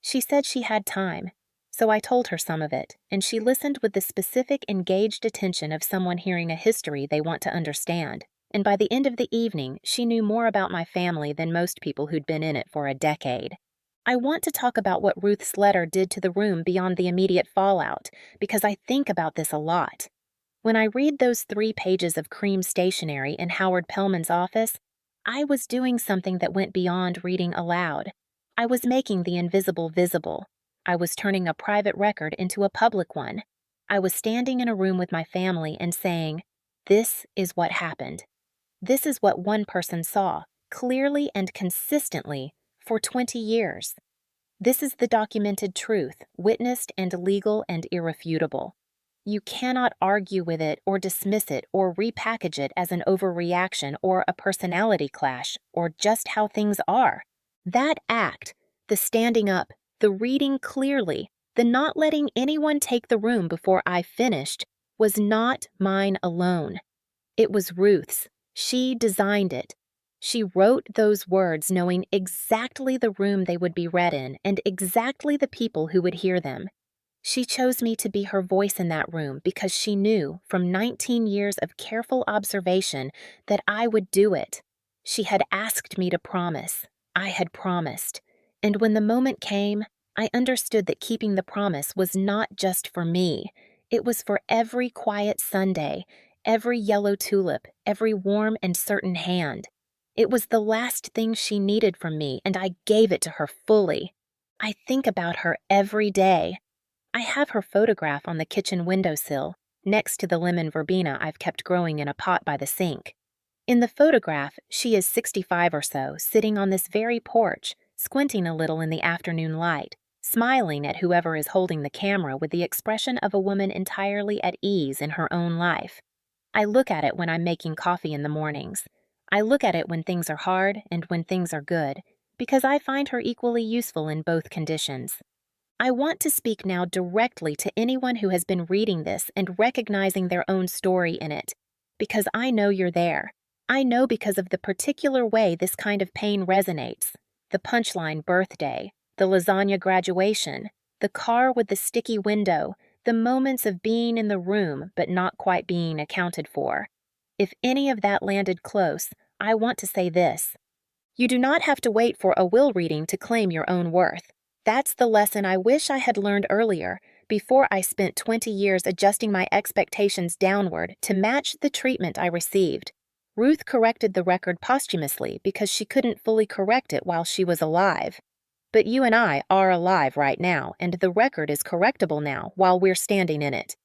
She said she had time, so I told her some of it, and she listened with the specific, engaged attention of someone hearing a history they want to understand. And by the end of the evening, she knew more about my family than most people who'd been in it for a decade. I want to talk about what Ruth's letter did to the room beyond the immediate fallout, because I think about this a lot. When I read those 3 pages of cream stationery in Howard Pellman's office, I was doing something that went beyond reading aloud. I was making the invisible visible. I was turning a private record into a public one. I was standing in a room with my family and saying, "This is what happened. This is what one person saw, clearly and consistently, for 20 years. This is the documented truth, witnessed and legal and irrefutable. You cannot argue with it or dismiss it or repackage it as an overreaction or a personality clash or just how things are. That act, the standing up, the reading clearly, the not letting anyone take the room before I finished, was not mine alone. It was Ruth's. She designed it. She wrote those words knowing exactly the room they would be read in and exactly the people who would hear them. She chose me to be her voice in that room because she knew, from 19 years of careful observation, that I would do it. She had asked me to promise. I had promised. And when the moment came, I understood that keeping the promise was not just for me. It was for every quiet Sunday, every yellow tulip, every warm and certain hand. It was the last thing she needed from me, and I gave it to her fully. I think about her every day. I have her photograph on the kitchen windowsill, next to the lemon verbena I've kept growing in a pot by the sink. In the photograph, she is 65 or so, sitting on this very porch, squinting a little in the afternoon light, smiling at whoever is holding the camera with the expression of a woman entirely at ease in her own life. I look at it when I'm making coffee in the mornings. I look at it when things are hard and when things are good, because I find her equally useful in both conditions. I want to speak now directly to anyone who has been reading this and recognizing their own story in it, because I know you're there. I know because of the particular way this kind of pain resonates. The punchline birthday, the lasagna graduation, the car with the sticky window, the moments of being in the room but not quite being accounted for. If any of that landed close, I want to say this. You do not have to wait for a will reading to claim your own worth. That's the lesson I wish I had learned earlier, before I spent 20 years adjusting my expectations downward to match the treatment I received. Ruth corrected the record posthumously because she couldn't fully correct it while she was alive. But you and I are alive right now, and the record is correctable now while we're standing in it.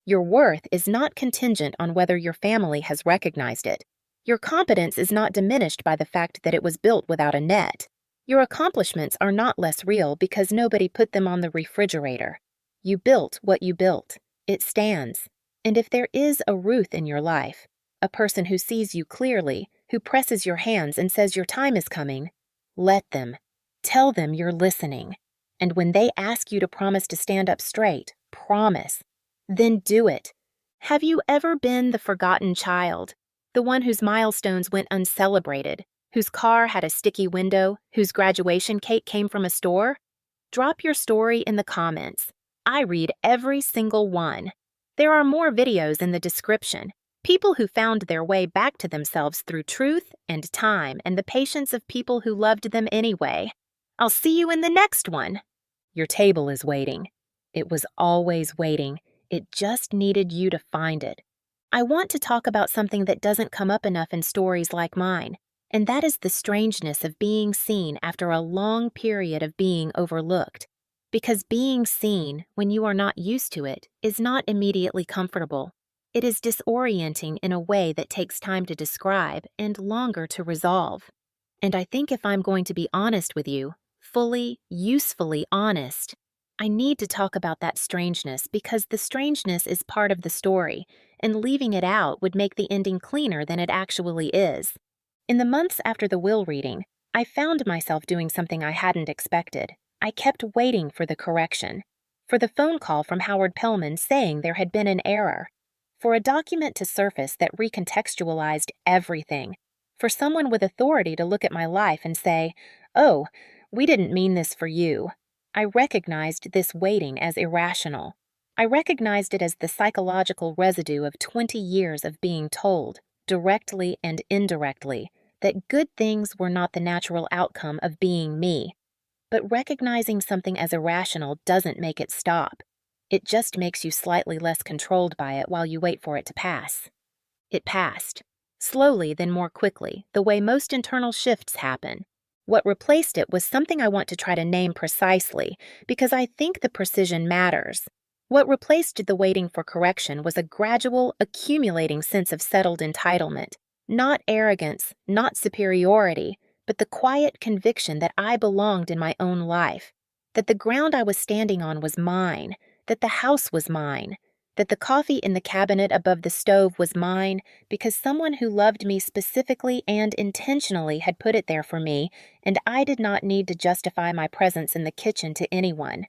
Your worth is not contingent on whether your family has recognized it. Your competence is not diminished by the fact that it was built without a net. Your accomplishments are not less real because nobody put them on the refrigerator. You built what you built. It stands. And if there is a Ruth in your life, a person who sees you clearly, who presses your hands and says your time is coming, let them. Tell them you're listening. And when they ask you to promise to stand up straight, promise. Then do it. Have you ever been the forgotten child? The one whose milestones went uncelebrated, whose car had a sticky window, whose graduation cake came from a store? Drop your story in the comments. I read every single one. There are more videos in the description. People who found their way back to themselves through truth and time and the patience of people who loved them anyway. I'll see you in the next one. Your table is waiting. It was always waiting. It just needed you to find it. I want to talk about something that doesn't come up enough in stories like mine, and that is the strangeness of being seen after a long period of being overlooked. Because being seen, when you are not used to it, is not immediately comfortable. It is disorienting in a way that takes time to describe and longer to resolve. And I think if I'm going to be honest with you, fully, usefully honest, I need to talk about that strangeness because the strangeness is part of the story, and leaving it out would make the ending cleaner than it actually is. In the months after the will reading, I found myself doing something I hadn't expected. I kept waiting for the correction, for the phone call from Howard Pellman saying there had been an error, for a document to surface that recontextualized everything, for someone with authority to look at my life and say, "Oh, we didn't mean this for you." I recognized this waiting as irrational. I recognized it as the psychological residue of 20 years of being told, directly and indirectly, that good things were not the natural outcome of being me. But recognizing something as irrational doesn't make it stop. It just makes you slightly less controlled by it while you wait for it to pass. It passed. Slowly, then more quickly, the way most internal shifts happen. What replaced it was something I want to try to name precisely, because I think the precision matters. What replaced the waiting for correction was a gradual, accumulating sense of settled entitlement. Not arrogance, not superiority, but the quiet conviction that I belonged in my own life, that the ground I was standing on was mine, that the house was mine, that the coffee in the cabinet above the stove was mine because someone who loved me specifically and intentionally had put it there for me, and I did not need to justify my presence in the kitchen to anyone.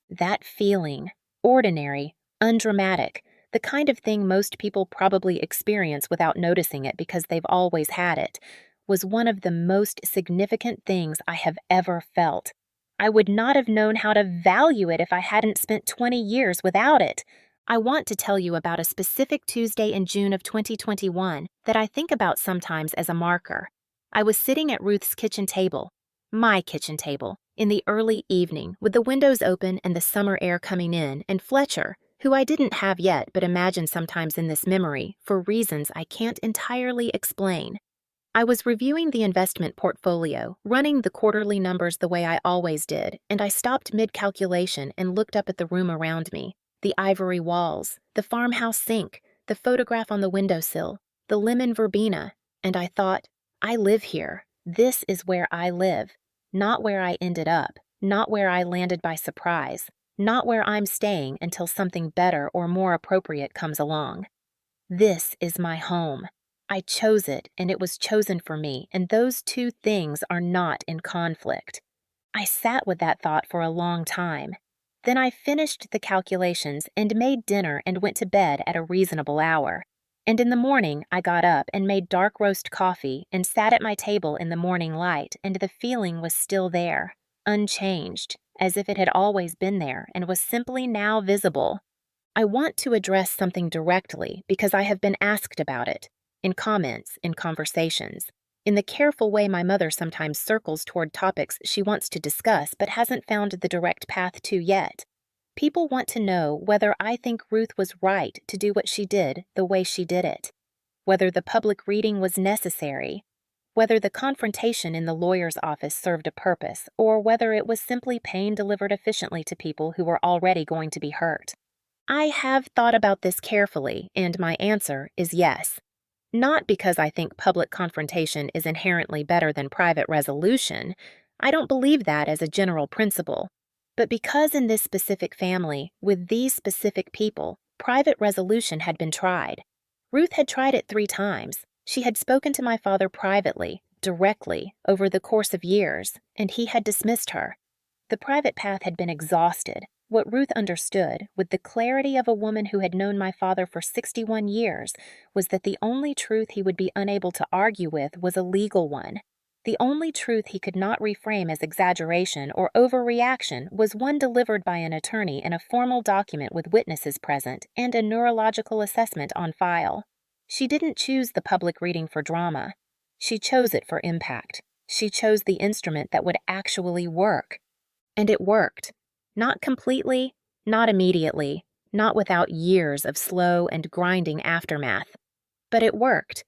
That feeling, ordinary, undramatic, the kind of thing most people probably experience without noticing it because they've always had it, was one of the most significant things I have ever felt. I would not have known how to value it if I hadn't spent 20 years without it. I want to tell you about a specific Tuesday in June of 2021 that I think about sometimes as a marker. I was sitting at Ruth's kitchen table, my kitchen table, in the early evening with the windows open and the summer air coming in, and Fletcher, who I didn't have yet but imagine sometimes in this memory for reasons I can't entirely explain. I was reviewing the investment portfolio, running the quarterly numbers the way I always did, and I stopped mid-calculation and looked up at the room around me. The ivory walls, the farmhouse sink, the photograph on the windowsill, the lemon verbena, and I thought, I live here. This is where I live, not where I ended up, not where I landed by surprise, not where I'm staying until something better or more appropriate comes along. This is my home. I chose it, and it was chosen for me, and those two things are not in conflict. I sat with that thought for a long time. Then I finished the calculations and made dinner and went to bed at a reasonable hour. And in the morning, I got up and made dark roast coffee and sat at my table in the morning light, and the feeling was still there, unchanged, as if it had always been there and was simply now visible. I want to address something directly because I have been asked about it, in comments, in conversations, in the careful way my mother sometimes circles toward topics she wants to discuss but hasn't found the direct path to yet. People want to know whether I think Ruth was right to do what she did the way she did it, whether the public reading was necessary, whether the confrontation in the lawyer's office served a purpose, or whether it was simply pain delivered efficiently to people who were already going to be hurt. I have thought about this carefully, and my answer is yes. Not because I think public confrontation is inherently better than private resolution. I don't believe that as a general principle. But because in this specific family, with these specific people, private resolution had been tried. Ruth had tried it 3 times. She had spoken to my father privately, directly, over the course of years, and he had dismissed her. The private path had been exhausted. What Ruth understood, with the clarity of a woman who had known my father for 61 years, was that the only truth he would be unable to argue with was a legal one. The only truth he could not reframe as exaggeration or overreaction was one delivered by an attorney in a formal document with witnesses present and a neurological assessment on file. She didn't choose the public reading for drama. She chose it for impact. She chose the instrument that would actually work. And it worked. Not completely, not immediately, not without years of slow and grinding aftermath. But it worked.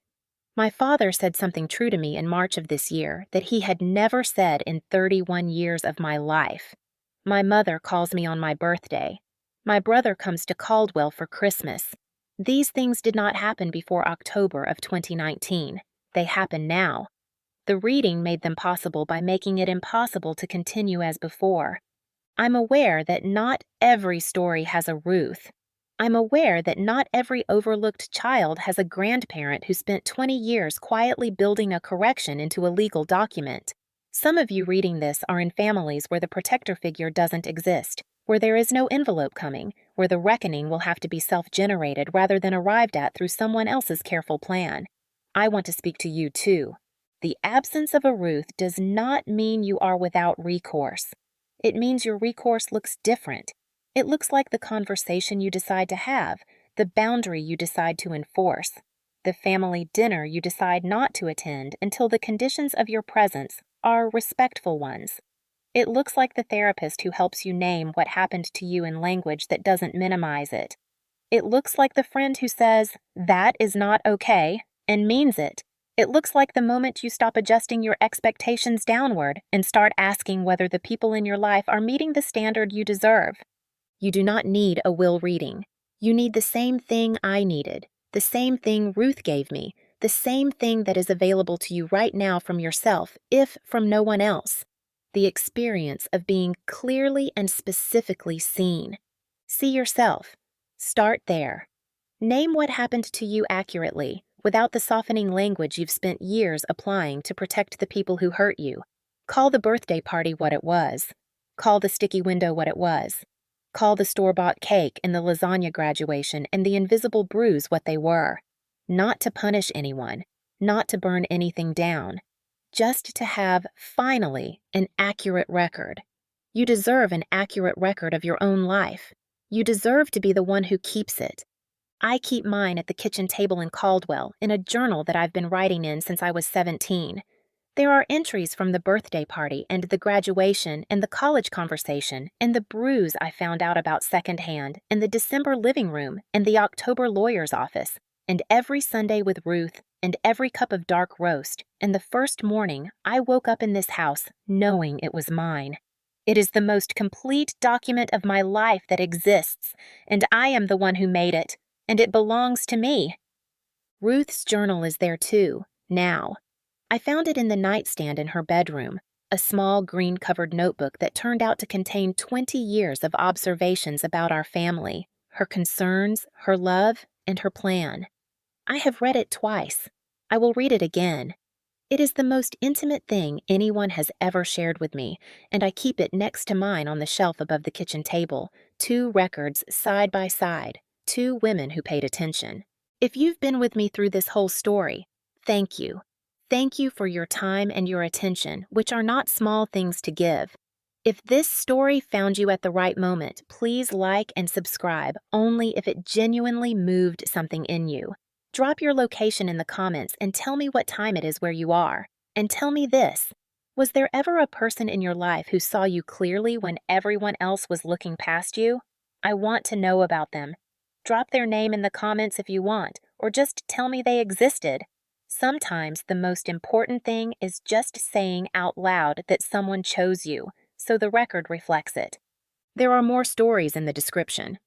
My father said something true to me in March of this year that he had never said in 31 years of my life. My mother calls me on my birthday. My brother comes to Caldwell for Christmas. These things did not happen before October of 2019. They happen now. The reading made them possible by making it impossible to continue as before. I'm aware that not every story has a Ruth. I'm aware that not every overlooked child has a grandparent who spent 20 years quietly building a correction into a legal document. Some of you reading this are in families where the protector figure doesn't exist, where there is no envelope coming, where the reckoning will have to be self-generated rather than arrived at through someone else's careful plan. I want to speak to you too. The absence of a Ruth does not mean you are without recourse. It means your recourse looks different. It looks like the conversation you decide to have, the boundary you decide to enforce, the family dinner you decide not to attend until the conditions of your presence are respectful ones. It looks like the therapist who helps you name what happened to you in language that doesn't minimize it. It looks like the friend who says, "That is not okay," and means it. It looks like the moment you stop adjusting your expectations downward and start asking whether the people in your life are meeting the standard you deserve. You do not need a will reading. You need the same thing I needed, the same thing Ruth gave me, the same thing that is available to you right now from yourself, if from no one else. The experience of being clearly and specifically seen. See yourself. Start there. Name what happened to you accurately, without the softening language you've spent years applying to protect the people who hurt you. Call the birthday party what it was. Call the sticky window what it was. Call the store-bought cake and the lasagna graduation and the invisible bruise what they were. Not to punish anyone, not to burn anything down, just to have, finally, an accurate record. You deserve an accurate record of your own life. You deserve to be the one who keeps it. I keep mine at the kitchen table in Caldwell in a journal that I've been writing in since I was 17. There are entries from the birthday party and the graduation and the college conversation and the bruise I found out about secondhand and the December living room and the October lawyer's office and every Sunday with Ruth and every cup of dark roast and the first morning I woke up in this house knowing it was mine. It is the most complete document of my life that exists, and I am the one who made it, and it belongs to me. Ruth's journal is there too, now. I found it in the nightstand in her bedroom, a small green-covered notebook that turned out to contain 20 years of observations about our family, her concerns, her love, and her plan. I have read it twice. I will read it again. It is the most intimate thing anyone has ever shared with me, and I keep it next to mine on the shelf above the kitchen table, 2 records side by side, 2 women who paid attention. If you've been with me through this whole story, thank you. Thank you for your time and your attention, which are not small things to give. If this story found you at the right moment, please like and subscribe only if it genuinely moved something in you. Drop your location in the comments and tell me what time it is where you are. And tell me this, was there ever a person in your life who saw you clearly when everyone else was looking past you? I want to know about them. Drop their name in the comments if you want, or just tell me they existed. Sometimes the most important thing is just saying out loud that someone chose you, so the record reflects it. There are more stories in the description.